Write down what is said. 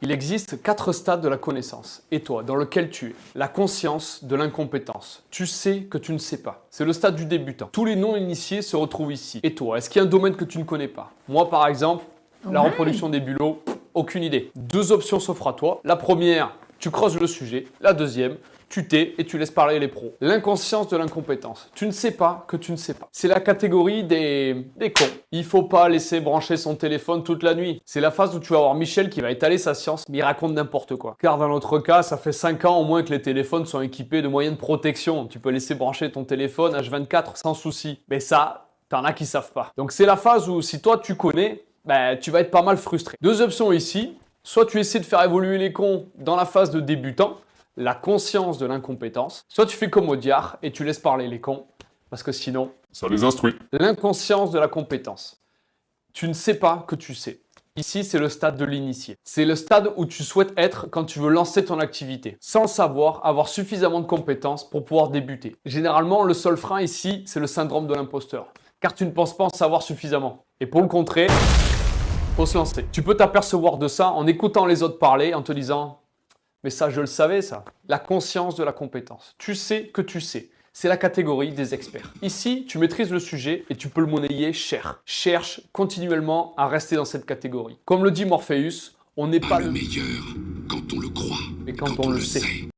Il existe 4 stades de la connaissance. Et toi, dans lequel tu es? La conscience de l'incompétence. Tu sais que tu ne sais pas. C'est le stade du débutant. Tous les non-initiés se retrouvent ici. Et toi, est-ce qu'il y a un domaine que tu ne connais pas? Moi, par exemple, la reproduction des bulots, aucune idée. 2 options s'offrent à toi. La première, tu creuses le sujet. La deuxième, tu tais et tu laisses parler les pros. L'inconscience de l'incompétence. Tu ne sais pas que tu ne sais pas. C'est la catégorie des cons. Il faut pas laisser brancher son téléphone toute la nuit. C'est la phase où tu vas avoir Michel qui va étaler sa science, mais il raconte n'importe quoi. Car dans notre cas, ça fait 5 ans au moins que les téléphones sont équipés de moyens de protection. Tu peux laisser brancher ton téléphone H24 sans souci. Mais ça, t'en as qui savent pas. Donc c'est la phase où si toi tu connais, tu vas être pas mal frustré. 2 options ici. Soit tu essaies de faire évoluer les cons dans la phase de débutant, la conscience de l'incompétence. Soit tu fais comme Audiard et tu laisses parler les cons, parce que sinon... Ça les instruit. L'inconscience de la compétence. Tu ne sais pas que tu sais. Ici, c'est le stade de l'initié. C'est le stade où tu souhaites être quand tu veux lancer ton activité, sans savoir, avoir suffisamment de compétences pour pouvoir débuter. Généralement, le seul frein ici, c'est le syndrome de l'imposteur, car tu ne penses pas en savoir suffisamment. Et pour le contrer, faut se lancer. Tu peux t'apercevoir de ça en écoutant les autres parler, en te disant... Mais ça, je le savais, ça. La conscience de la compétence. Tu sais que tu sais. C'est la catégorie des experts. Ici, tu maîtrises le sujet et tu peux le monnayer cher. Cherche continuellement à rester dans cette catégorie. Comme le dit Morpheus, on n'est pas le meilleur quand on le croit, mais quand on le sait.